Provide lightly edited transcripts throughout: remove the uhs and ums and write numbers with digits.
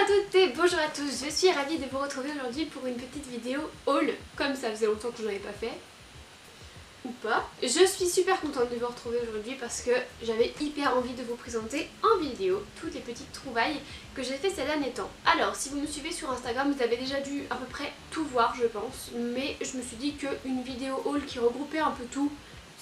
toutes et bonjour à tous, je suis ravie de vous retrouver aujourd'hui pour une petite vidéo haul, comme ça faisait longtemps que je n'en avais pas fait, ou pas. Je suis super contente de vous retrouver aujourd'hui parce que j'avais hyper envie de vous présenter en vidéo toutes les petites trouvailles que j'ai fait ces derniers temps. Alors si vous me suivez sur Instagram, vous avez déjà dû à peu près tout voir je pense, mais je me suis dit qu'une vidéo haul qui regroupait un peu tout,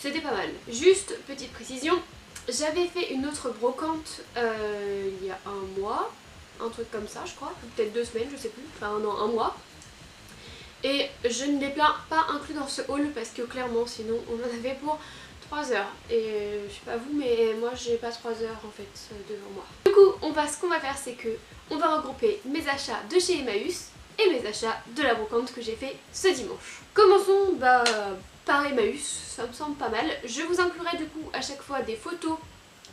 c'était pas mal. Juste petite précision, j'avais fait une autre brocante il y a un mois, un truc comme ça je crois, ou peut-être 2 semaines, je sais plus, enfin non, un mois. Et je ne l'ai pas inclus dans ce haul parce que clairement sinon on en avait pour 3 heures. Et je sais pas vous mais moi j'ai pas 3 heures en fait devant moi. Du coup ce qu'on va faire c'est que on va regrouper mes achats de chez Emmaüs et mes achats de la brocante que j'ai fait ce dimanche. Commençons par Emmaüs, ça me semble pas mal. Je vous inclurai du coup à chaque fois des photos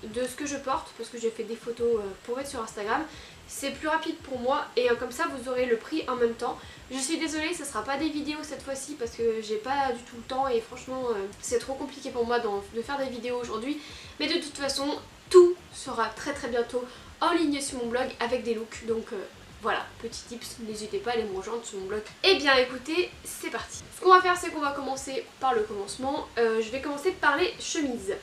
de ce que je porte parce que j'ai fait des photos pour mettre sur Instagram. C'est plus rapide pour moi et comme ça vous aurez le prix en même temps. Je suis désolée, ça sera pas des vidéos cette fois-ci parce que j'ai pas du tout le temps et franchement c'est trop compliqué pour moi de faire des vidéos aujourd'hui. Mais de toute façon tout sera très bientôt en ligne sur mon blog avec des looks, donc voilà, petit tips, n'hésitez pas à aller me rejoindre sur mon blog. Et bien écoutez, c'est parti. Ce qu'on va faire c'est qu'on va commencer par le commencement. Je vais commencer par les chemises.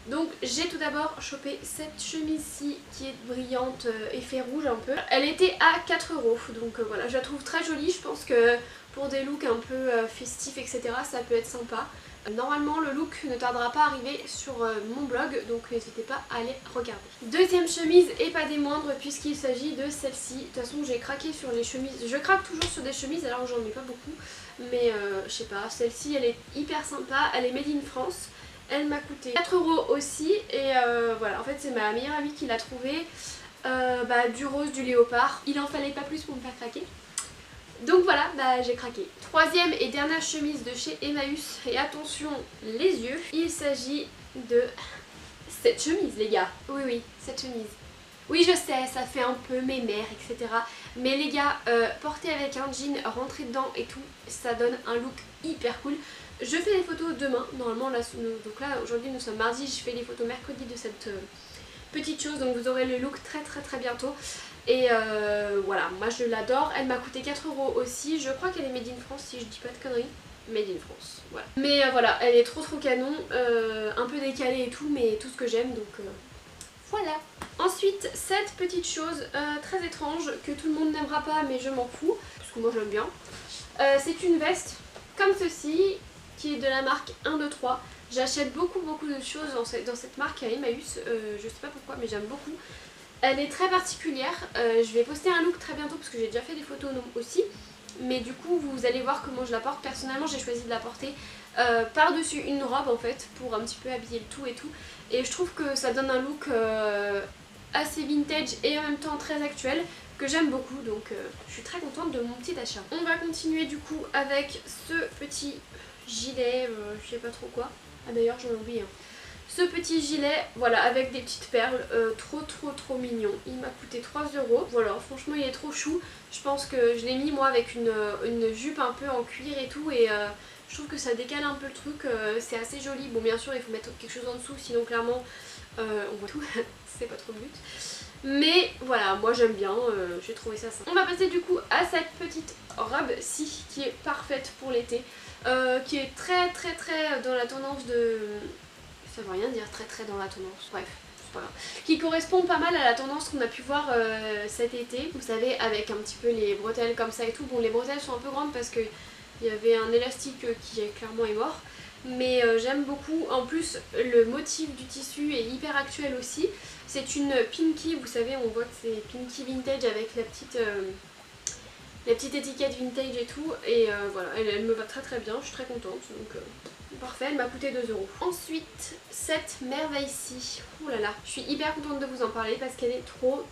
Donc j'ai tout d'abord chopé cette chemise-ci qui est brillante, effet rouge un peu. Elle était à 4 €, donc voilà, je la trouve très jolie. Je pense que pour des looks un peu festifs etc ça peut être sympa. Normalement le look ne tardera pas à arriver sur mon blog, donc n'hésitez pas à aller regarder. Deuxième chemise et pas des moindres puisqu'il s'agit de celle-ci. De toute façon j'ai craqué sur les chemises, je craque toujours sur des chemises alors j'en ai pas beaucoup. Mais je sais pas, celle-ci elle est hyper sympa, elle est made in France. Elle m'a coûté 4 € aussi et voilà, en fait c'est ma meilleure amie qui l'a trouvé, du rose, du léopard. Il en fallait pas plus pour me faire craquer. Donc voilà, j'ai craqué. Troisième et dernière chemise de chez Emmaüs et attention les yeux, il s'agit de cette chemise les gars. Oui, cette chemise. Oui je sais, ça fait un peu mémère etc. Mais les gars, porter avec un jean, rentrer dedans et tout, ça donne un look hyper cool. Je fais les photos demain, normalement, là, donc là aujourd'hui nous sommes mardi, je fais les photos mercredi de cette petite chose, donc vous aurez le look très bientôt. Et voilà, moi je l'adore, elle m'a coûté 4 € aussi, je crois qu'elle est made in France si je dis pas de conneries. Made in France, voilà. Mais voilà, elle est trop canon, un peu décalée et tout, mais tout ce que j'aime, donc voilà. Ensuite, cette petite chose très étrange que tout le monde n'aimera pas mais je m'en fous, parce que moi j'aime bien. C'est une veste comme ceci, qui est de la marque 1, 2, 3. J'achète beaucoup de choses dans cette marque à Emmaüs, je sais pas pourquoi mais j'aime beaucoup. Elle est très particulière, je vais poster un look très bientôt parce que j'ai déjà fait des photos aussi. Mais du coup vous allez voir comment je la porte. Personnellement j'ai choisi de la porter par-dessus une robe en fait pour un petit peu habiller le tout et tout. Et je trouve que ça donne un look assez vintage et en même temps très actuel que j'aime beaucoup, donc je suis très contente de mon petit achat. On va continuer du coup avec ce petit gilet, je sais pas trop quoi. Ah d'ailleurs j'en ai oublié Ce petit gilet, voilà, avec des petites perles, trop mignon. Il m'a coûté 3 €. Voilà, franchement il est trop chou. Je pense que je l'ai mis moi avec une jupe un peu en cuir et tout et je trouve que ça décale un peu le truc, c'est assez joli. Bon bien sûr il faut mettre quelque chose en dessous sinon clairement on voit tout, c'est pas trop le but. Mais voilà, moi j'aime bien, j'ai trouvé ça sympa. On va passer du coup à cette petite robe-ci qui est parfaite pour l'été, qui est très dans la tendance de... Ça veut rien dire très dans la tendance, bref, c'est pas grave. Qui correspond pas mal à la tendance qu'on a pu voir cet été, vous savez, avec un petit peu les bretelles comme ça et tout. Bon les bretelles sont un peu grandes parce que il y avait un élastique qui clairement est mort. Mais j'aime beaucoup, en plus le motif du tissu est hyper actuel aussi. C'est une pinky, vous savez on voit que c'est pinky vintage avec la petite étiquette vintage et tout. Et voilà, elle me va très bien, je suis très contente, donc parfait, elle m'a coûté 2 €. Ensuite, cette merveille-ci, oulala, je suis hyper contente de vous en parler parce qu'elle est trop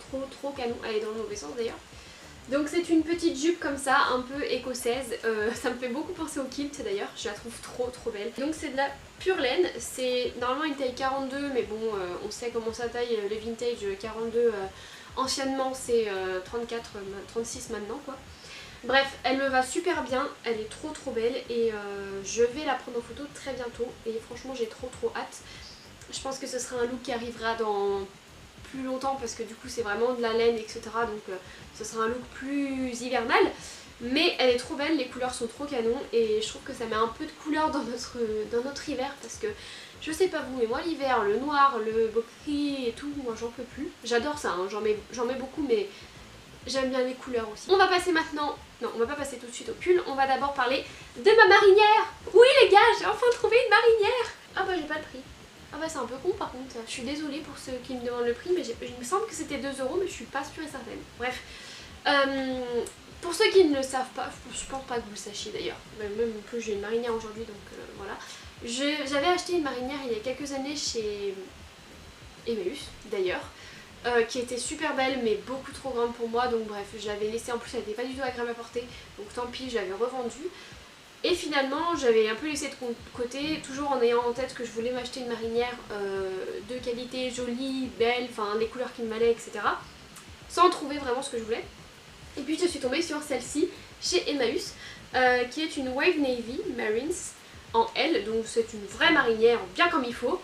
canon, elle est dans le mauvais sens d'ailleurs. Donc c'est une petite jupe comme ça, un peu écossaise, ça me fait beaucoup penser au kilt d'ailleurs, je la trouve trop belle. Donc c'est de la pure laine, c'est normalement une taille 42 mais bon on sait comment ça taille le vintage 42, anciennement c'est 34, 36 maintenant quoi. Bref, elle me va super bien, elle est trop belle et je vais la prendre en photo très bientôt et franchement j'ai trop hâte. Je pense que ce sera un look qui arrivera dans plus longtemps parce que du coup c'est vraiment de la laine etc. Donc ce sera un look plus hivernal. Mais elle est trop belle, les couleurs sont trop canon et je trouve que ça met un peu de couleur dans notre hiver parce que je sais pas vous mais moi l'hiver, le noir, le boquerie et tout, moi j'en peux plus. J'adore ça, hein, j'en mets beaucoup mais j'aime bien les couleurs aussi. On va passer maintenant, non on va pas passer tout de suite au pull, on va d'abord parler de ma marinière. Oui les gars, j'ai enfin trouvé une marinière. Ah bah j'ai pas le prix. Ah bah c'est un peu con par contre, je suis désolée pour ceux qui me demandent le prix mais il me semble que c'était 2 € mais je suis pas sûre et certaine. Bref. Pour ceux qui ne le savent pas, je pense pas que vous le sachiez d'ailleurs, même en plus j'ai une marinière aujourd'hui donc voilà. J'avais acheté une marinière il y a quelques années chez Emmaüs d'ailleurs, qui était super belle mais beaucoup trop grande pour moi donc bref je l'avais laissée, en plus elle n'était pas du tout agréable à porter donc tant pis je l'avais revendue. Et finalement j'avais un peu laissé de côté, toujours en ayant en tête que je voulais m'acheter une marinière de qualité, jolie, belle, enfin les couleurs qui me m'allaient etc. Sans trouver vraiment ce que je voulais. Et puis je suis tombée sur celle-ci chez Emmaüs qui est une Wave Navy Marines en L, donc c'est une vraie marinière bien comme il faut.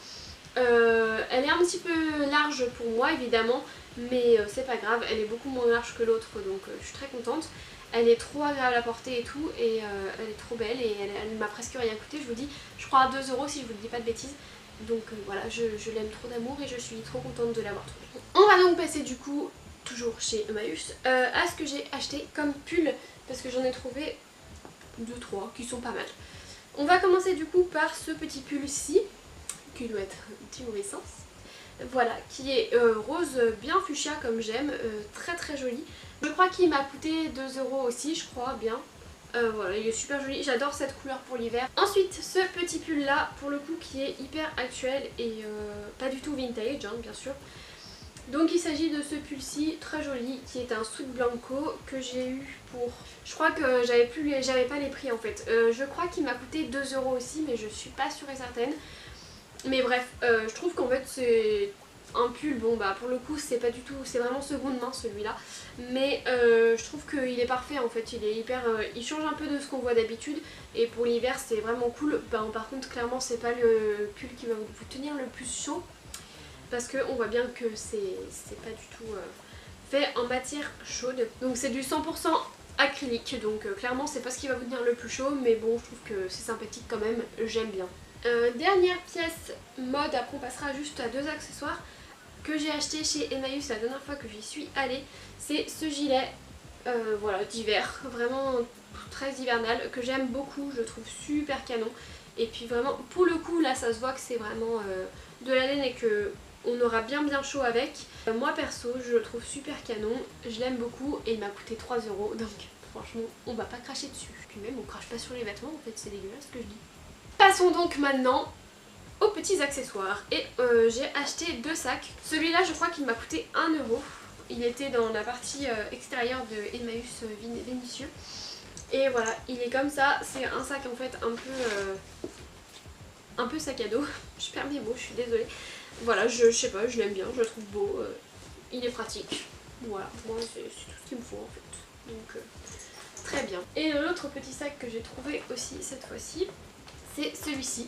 Elle est un petit peu large pour moi évidemment mais c'est pas grave, elle est beaucoup moins large que l'autre donc je suis très contente. Elle est trop agréable à porter et tout et elle est trop belle et elle m'a presque rien coûté, je vous dis, je crois à 2 € si je vous dis pas de bêtises. Donc voilà, je l'aime trop d'amour et je suis trop contente de l'avoir trouvée. On va donc passer du coup, toujours chez Emmaüs, à ce que j'ai acheté comme pull parce que j'en ai trouvé 2-3 qui sont pas mal. On va commencer du coup par ce petit pull-ci qui doit être du mauvais sens. Voilà, qui est rose bien fuchsia comme j'aime, très très joli. Je crois qu'il m'a coûté 2 € aussi, je crois bien. Voilà, il est super joli, j'adore cette couleur pour l'hiver. Ensuite, ce petit pull là, pour le coup qui est hyper actuel et pas du tout vintage, hein, bien sûr. Donc il s'agit de ce pull-ci très joli qui est un Sweet Blanco que j'ai eu pour... Je crois que j'avais pas les prix en fait. Je crois qu'il m'a coûté 2 € aussi mais je suis pas sûre et certaine. Mais bref, je trouve qu'en fait c'est un pull, bon bah pour le coup c'est pas du tout, c'est vraiment seconde main celui-là. Mais je trouve qu'il est parfait en fait, il est hyper, il change un peu de ce qu'on voit d'habitude. Et pour l'hiver c'est vraiment cool. Par contre clairement c'est pas le pull qui va vous tenir le plus chaud. Parce qu'on voit bien que c'est pas du tout fait en matière chaude. Donc c'est du 100% acrylique, donc clairement c'est pas ce qui va vous tenir le plus chaud, mais bon je trouve que c'est sympathique quand même, j'aime bien. Dernière pièce mode, après on passera juste à 2 accessoires que j'ai acheté chez Emmaüs la dernière fois que j'y suis allée. C'est ce gilet voilà, d'hiver, vraiment très hivernal, que j'aime beaucoup, je le trouve super canon. Et puis vraiment pour le coup là ça se voit que c'est vraiment de la laine et que on aura bien chaud avec. Moi perso je le trouve super canon, je l'aime beaucoup et il m'a coûté 3 € donc franchement on va pas cracher dessus. Puis même on crache pas sur les vêtements en fait, c'est dégueulasse ce que je dis. Passons donc maintenant aux petits accessoires et j'ai acheté 2 sacs. Celui-là je crois qu'il m'a coûté 1 €. Il était dans la partie extérieure de Emmaüs Vénitieux. Et voilà, il est comme ça, c'est un sac en fait un peu sac à dos. Je perds mes mots, je suis désolée. Voilà, je sais pas, je l'aime bien, je le trouve beau, il est pratique. Voilà, moi c'est tout ce qu'il me faut en fait. Donc très bien. Et l'autre petit sac que j'ai trouvé aussi cette fois-ci, c'est celui-ci,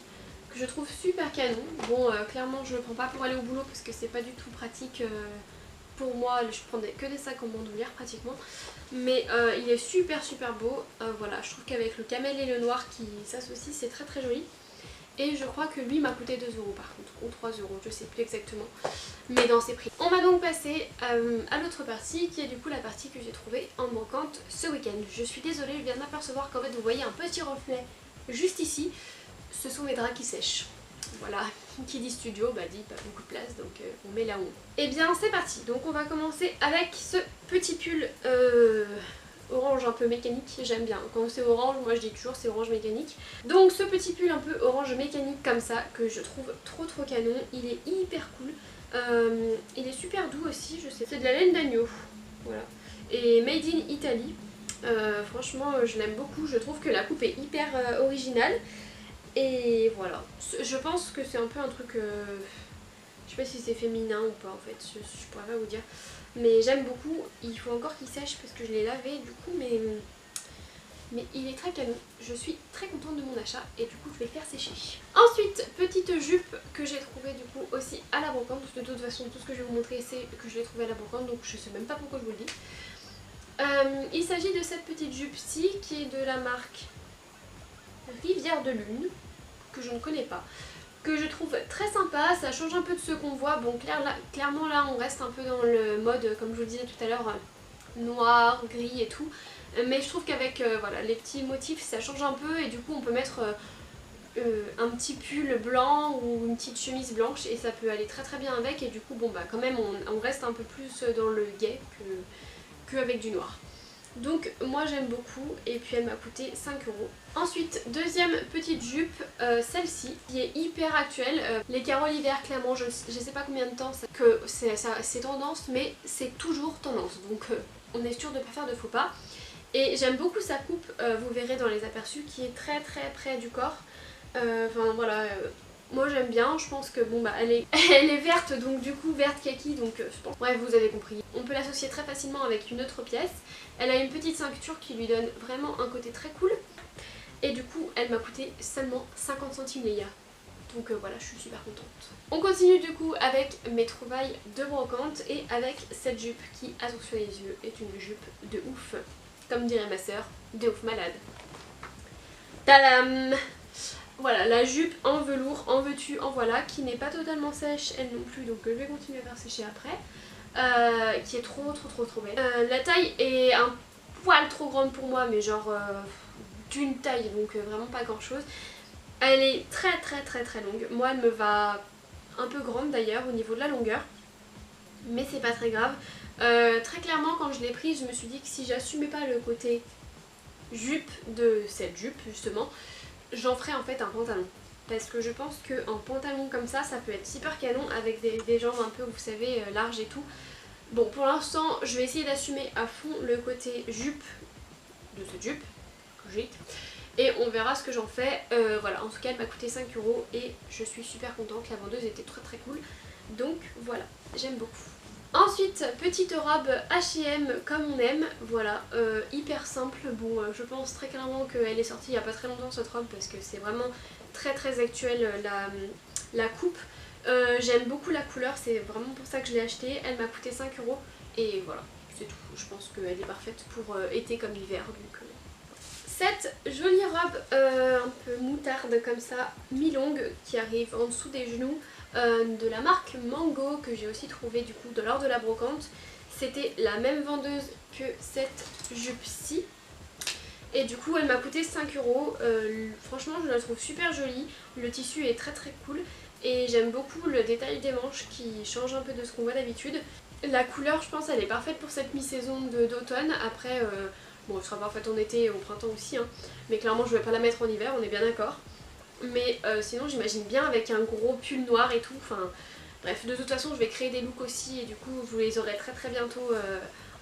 que je trouve super canon. Bon, clairement je le prends pas pour aller au boulot parce que c'est pas du tout pratique pour moi, je prends que des sacs en bandoulière pratiquement. Mais il est super beau, voilà, je trouve qu'avec le camel et le noir qui s'associent c'est très très joli. Et je crois que lui m'a coûté 2 € par contre, ou 3 €, je sais plus exactement, mais dans ces prix. On va donc passer à l'autre partie, qui est du coup la partie que j'ai trouvée en manquante ce week-end. Je suis désolée, je viens d'apercevoir qu'en fait vous voyez un petit reflet juste ici, ce sont mes draps qui sèchent. Voilà, qui dit studio, bah dit pas beaucoup de place, donc on met là où on. Et bien c'est parti, donc on va commencer avec ce petit pull orange un peu mécanique, j'aime bien. Quand c'est orange, moi je dis toujours c'est orange mécanique. Donc ce petit pull un peu orange mécanique comme ça, que je trouve trop canon, il est hyper cool. Il est super doux aussi, je sais. C'est de la laine d'agneau, voilà. Et made in Italy. Franchement je l'aime beaucoup, je trouve que la coupe est hyper originale. Et voilà, je pense que c'est un peu un truc, je sais pas si c'est féminin ou pas en fait, je pourrais pas vous dire. Mais j'aime beaucoup, il faut encore qu'il sèche parce que je l'ai lavé du coup, mais mais il est très canon. Je suis très contente de mon achat et du coup je vais le faire sécher. Ensuite, petite jupe que j'ai trouvée du coup aussi à la brocante. De toute façon tout ce que je vais vous montrer c'est que je l'ai trouvée à la brocante, donc je sais même pas pourquoi je vous le dis. Il s'agit de cette petite jupe-ci qui est de la marque Rivière de Lune, que je ne connais pas, que je trouve très sympa. Ça change un peu de ce qu'on voit. Bon, clairement là on reste un peu dans le mode, comme je vous le disais tout à l'heure, noir, gris et tout. Mais je trouve qu'avec voilà, les petits motifs ça change un peu et du coup on peut mettre un petit pull blanc ou une petite chemise blanche et ça peut aller très très bien avec. Et du coup bon bah quand même on reste un peu plus dans le gai que avec du noir. Donc moi j'aime beaucoup et puis elle m'a coûté 5 €. Ensuite, deuxième petite jupe, celle-ci qui est hyper actuelle. Les carreaux l'hiver, clairement, je sais pas combien de temps que c'est tendance, mais c'est toujours tendance. Donc on est sûr de ne pas faire de faux pas. Et j'aime beaucoup sa coupe, vous verrez dans les aperçus, qui est très très près du corps. Enfin voilà, moi j'aime bien, je pense que bon bah elle est verte, donc du coup verte kaki, donc je pense. Bref, vous avez compris. On peut l'associer très facilement avec une autre pièce. Elle a une petite ceinture qui lui donne vraiment un côté très cool. Et du coup elle m'a coûté seulement 50 centimes les gars. Donc voilà, je suis super contente. On continue du coup avec mes trouvailles de brocante et avec cette jupe qui, attention les yeux, est une jupe de ouf. Comme dirait ma soeur, de ouf malade. Tadam! Voilà, la jupe en velours, en veux-tu, en voilà, qui n'est pas totalement sèche elle non plus, donc je vais continuer à faire sécher après. Qui est trop belle. La taille est un poil trop grande pour moi, mais genre d'une taille, donc vraiment pas grand chose. Elle est très longue. Moi elle me va un peu grande d'ailleurs au niveau de la longueur, mais c'est pas très grave. Très clairement quand je l'ai prise je me suis dit que si j'assumais pas le côté jupe de cette jupe justement, j'en ferais en fait un pantalon. Parce que je pense qu'un pantalon comme ça peut être super canon avec des jambes un peu, vous savez, larges et tout. Bon, pour l'instant je vais essayer d'assumer à fond le côté jupe de cette jupe que j'ai. Et on verra ce que j'en fais. Voilà, en tout cas elle m'a coûté 5 € et je suis super contente. La vendeuse était très cool. Donc voilà, j'aime beaucoup. Ensuite, petite robe H&M comme on aime, voilà, hyper simple. Bon, je pense très clairement qu'elle est sortie il n'y a pas très longtemps cette robe parce que c'est vraiment très actuel la coupe. J'aime beaucoup la couleur, c'est vraiment pour ça que je l'ai achetée. Elle m'a coûté 5 € et voilà, c'est tout. Je pense qu'elle est parfaite pour été comme hiver. Donc, cette jolie robe un peu moutarde comme ça, mi-longue, qui arrive en dessous des genoux, de la marque Mango, que j'ai aussi trouvé du coup lors de la brocante. C'était la même vendeuse que cette jupe-ci. Et du coup elle m'a coûté 5 €. Franchement je la trouve super jolie. Le tissu est très cool. Et j'aime beaucoup le détail des manches qui change un peu de ce qu'on voit d'habitude. La couleur je pense elle est parfaite pour cette mi-saison d'automne. Après bon elle sera parfaite en été et au printemps aussi hein. Mais clairement je vais pas la mettre en hiver, on est bien d'accord. Mais sinon j'imagine bien avec un gros pull noir et tout, enfin bref, de toute façon je vais créer des looks aussi et du coup vous les aurez très bientôt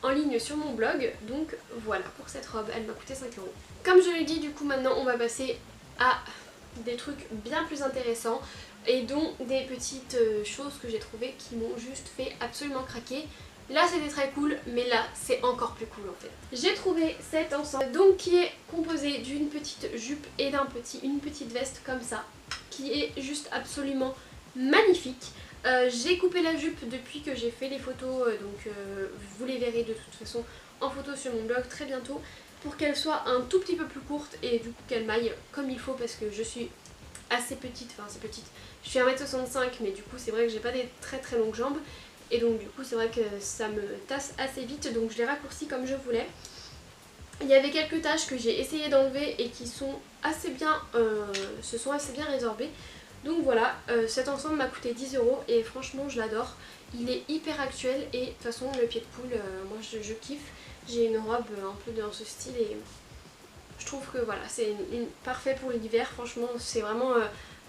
en ligne sur mon blog. Donc voilà pour cette robe, elle m'a coûté 5 €. Comme je l'ai dit, du coup maintenant on va passer à des trucs bien plus intéressants et dont des petites choses que j'ai trouvées qui m'ont juste fait absolument craquer. Là c'était très cool, mais là c'est encore plus cool en fait. J'ai trouvé cet ensemble donc qui est composé d'une petite jupe et une petite veste comme ça, qui est juste absolument magnifique. J'ai coupé la jupe depuis que j'ai fait les photos, donc vous les verrez de toute façon en photo sur mon blog très bientôt, pour qu'elle soit un tout petit peu plus courte et du coup qu'elle m'aille comme il faut parce que je suis assez petite, enfin assez petite, je suis 1m65 mais du coup c'est vrai que j'ai pas des très longues jambes. Et donc du coup c'est vrai que ça me tasse assez vite, donc je l'ai raccourci comme je voulais. Il y avait quelques taches que j'ai essayé d'enlever et qui sont assez bien, se sont assez bien résorbées. Donc voilà, cet ensemble m'a coûté 10 € et franchement je l'adore. Il est hyper actuel et de toute façon le pied de poule, moi je kiffe. J'ai une robe un peu dans ce style et je trouve que voilà, c'est parfait pour l'hiver. Franchement c'est vraiment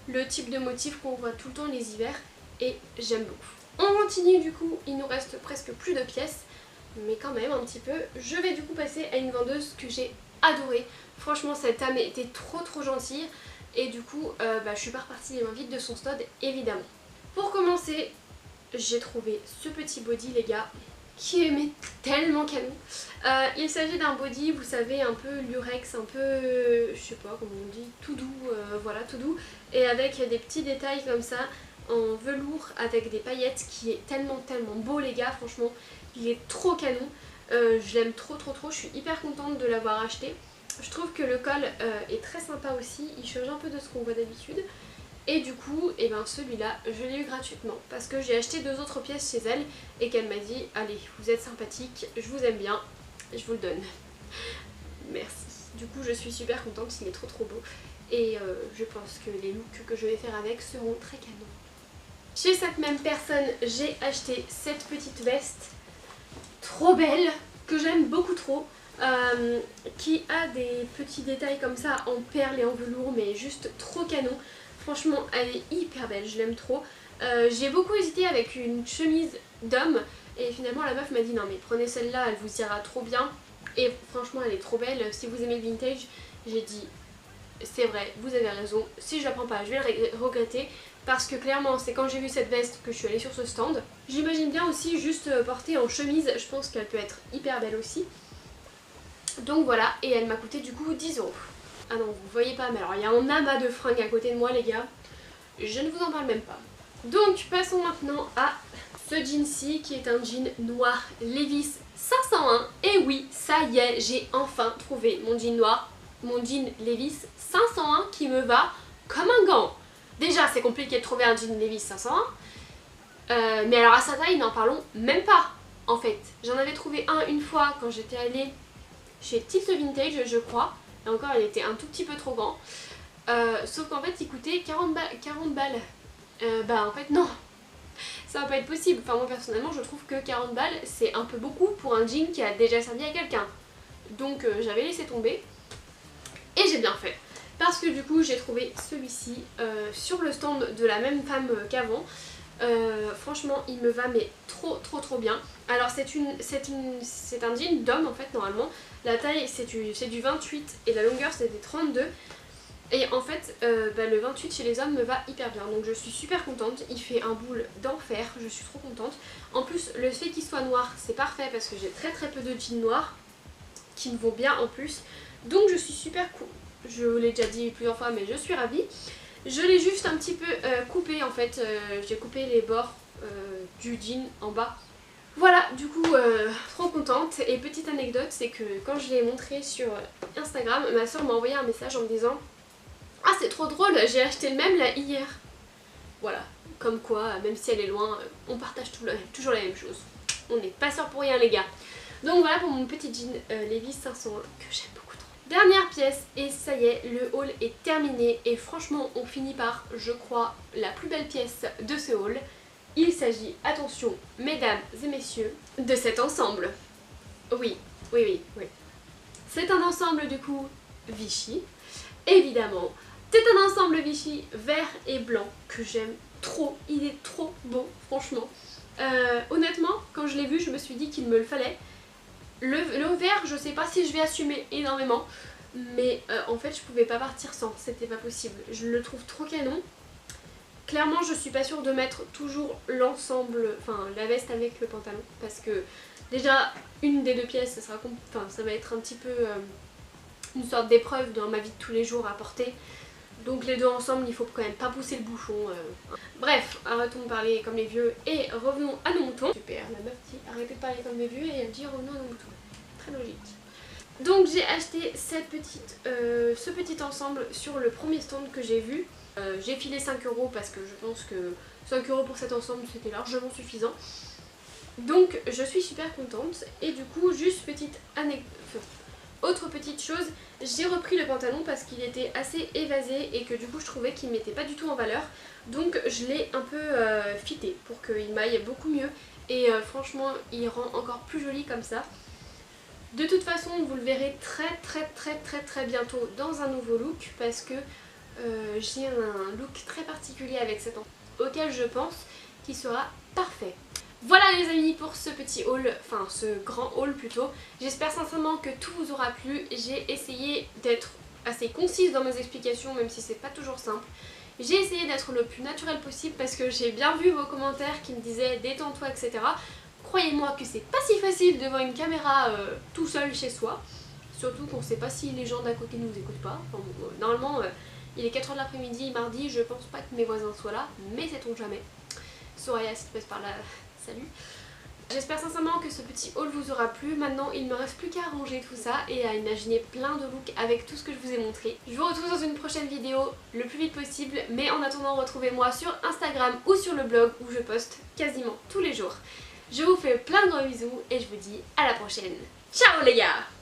le type de motif qu'on voit tout le temps les hivers et j'aime beaucoup. On continue du coup, il nous reste presque plus de pièces, mais quand même un petit peu. Je vais du coup passer à une vendeuse que j'ai adorée. Franchement cette dame était trop gentille et du coup je suis pas repartie les mains vides de son stud évidemment. Pour commencer, j'ai trouvé ce petit body les gars. qui est mais tellement canon. Il s'agit d'un body, vous savez, un peu lurex, un peu, je sais pas comment on dit, tout doux, voilà, tout doux, et avec des petits détails comme ça, en velours, avec des paillettes, qui est tellement beau les gars, franchement, il est trop canon. Je l'aime trop, je suis hyper contente de l'avoir acheté. Je trouve que le col est très sympa aussi, il change un peu de ce qu'on voit d'habitude. Et du coup, et ben celui-là, je l'ai eu gratuitement parce que j'ai acheté 2 autres pièces chez elle et qu'elle m'a dit allez, vous êtes sympathique, je vous aime bien, je vous le donne. Merci. Du coup, je suis super contente, il est trop beau et je pense que les looks que je vais faire avec seront très canons. Chez cette même personne, j'ai acheté cette petite veste trop belle que j'aime beaucoup trop. Qui a des petits détails comme ça en perles et en velours, mais juste trop canon. Franchement, elle est hyper belle, je l'aime trop. J'ai beaucoup hésité avec une chemise d'homme et finalement la meuf m'a dit non mais prenez celle-là, elle vous ira trop bien. Et franchement elle est trop belle, si vous aimez le vintage, j'ai dit c'est vrai, vous avez raison, si je la prends pas je vais le regretter. Parce que clairement c'est quand j'ai vu cette veste que je suis allée sur ce stand. J'imagine bien aussi juste porter en chemise, je pense qu'elle peut être hyper belle aussi. Donc voilà, et elle m'a coûté du coup 10 €. Ah non, vous voyez pas, mais alors il y a un amas de fringues à côté de moi les gars. Je ne vous en parle même pas. Donc passons maintenant à ce jean-ci qui est un jean noir Levi's 501. Et oui, ça y est, j'ai enfin trouvé mon jean noir, mon jean Levi's 501 qui me va comme un gant. Déjà c'est compliqué de trouver un jean Levi's 501. Mais alors à sa taille, n'en parlons même pas en fait. J'en avais trouvé un une fois quand j'étais allée chez Tilt Vintage je crois, et encore il était un tout petit peu trop grand, sauf qu'en fait il coûtait 40 balles. Bah en fait non, ça va pas être possible. Enfin moi personnellement je trouve que 40 balles c'est un peu beaucoup pour un jean qui a déjà servi à quelqu'un. Donc j'avais laissé tomber et j'ai bien fait. Parce que du coup j'ai trouvé celui-ci sur le stand de la même femme qu'avant. Franchement il me va mais trop bien. Alors c'est un jean d'homme en fait normalement. La taille c'est du 28 et la longueur c'est des 32. Et en fait le 28 chez les hommes me va hyper bien. Donc je suis super contente. Il fait un boule d'enfer, je suis trop contente. En plus le fait qu'il soit noir c'est parfait parce que j'ai très peu de jeans noirs qui me vont bien en plus. Donc je suis super cool. Je vous l'ai déjà dit plusieurs fois mais je suis ravie. Je l'ai juste un petit peu coupé en fait, j'ai coupé les bords du jean en bas. Voilà, du coup trop contente. Et petite anecdote, c'est que quand je l'ai montré sur Instagram, ma soeur m'a envoyé un message en me disant ah c'est trop drôle, j'ai acheté le même là hier. Voilà, comme quoi même si elle est loin, on partage toujours la même chose. On n'est pas sœurs pour rien les gars. Donc voilà pour mon petit jean Levi's 501 que j'aime beaucoup. Dernière pièce et ça y est, le haul est terminé et franchement on finit par, je crois, la plus belle pièce de ce haul. Il s'agit, attention mesdames et messieurs, de cet ensemble. Oui. C'est un ensemble du coup Vichy, évidemment. C'est un ensemble Vichy vert et blanc que j'aime trop, il est trop beau franchement. Honnêtement, quand je l'ai vu je me suis dit qu'il me le fallait. Le vert, je sais pas si je vais assumer énormément, mais en fait je pouvais pas partir sans, c'était pas possible. Je le trouve trop canon. Clairement je suis pas sûre de mettre toujours l'ensemble, enfin la veste avec le pantalon, parce que déjà une des deux pièces ça va être un petit peu une sorte d'épreuve dans ma vie de tous les jours à porter. Donc les deux ensemble, il faut quand même pas pousser le bouchon. Bref, arrêtons de parler comme les vieux et revenons à nos moutons. Super, la meuf dit arrêtez de parler comme les vieux et elle dit revenons à nos moutons. Très logique. Donc j'ai acheté ce petit ensemble sur le premier stand que j'ai vu. J'ai filé 5 € parce que je pense que 5 € pour cet ensemble c'était largement suffisant. Donc je suis super contente et du coup juste petite anecdote. Autre petite chose, j'ai repris le pantalon parce qu'il était assez évasé et que du coup je trouvais qu'il ne mettait pas du tout en valeur. Donc je l'ai un peu fité pour qu'il m'aille beaucoup mieux et franchement il rend encore plus joli comme ça. De toute façon vous le verrez très bientôt dans un nouveau look parce que j'ai un look très particulier avec cet ensemble auquel je pense qu'il sera parfait. Voilà les amis pour ce petit haul, enfin ce grand haul plutôt. J'espère sincèrement que tout vous aura plu. J'ai essayé d'être assez concise dans mes explications même si c'est pas toujours simple. J'ai essayé d'être le plus naturel possible parce que j'ai bien vu vos commentaires qui me disaient détends-toi etc. croyez-moi que c'est pas si facile devant une caméra tout seul chez soi. Surtout qu'on sait pas si les gens d'à côté nous écoutent pas. Enfin, bon, normalement, il est 4h de l'après-midi, mardi, je pense pas que mes voisins soient là, mais sait-on jamais. Soraya, si tu passes par là, salut. J'espère sincèrement que ce petit haul vous aura plu. Maintenant, il ne me reste plus qu'à arranger tout ça et à imaginer plein de looks avec tout ce que je vous ai montré. Je vous retrouve dans une prochaine vidéo le plus vite possible, mais en attendant, retrouvez-moi sur Instagram ou sur le blog où je poste quasiment tous les jours. Je vous fais plein de gros bisous et je vous dis à la prochaine. Ciao les gars!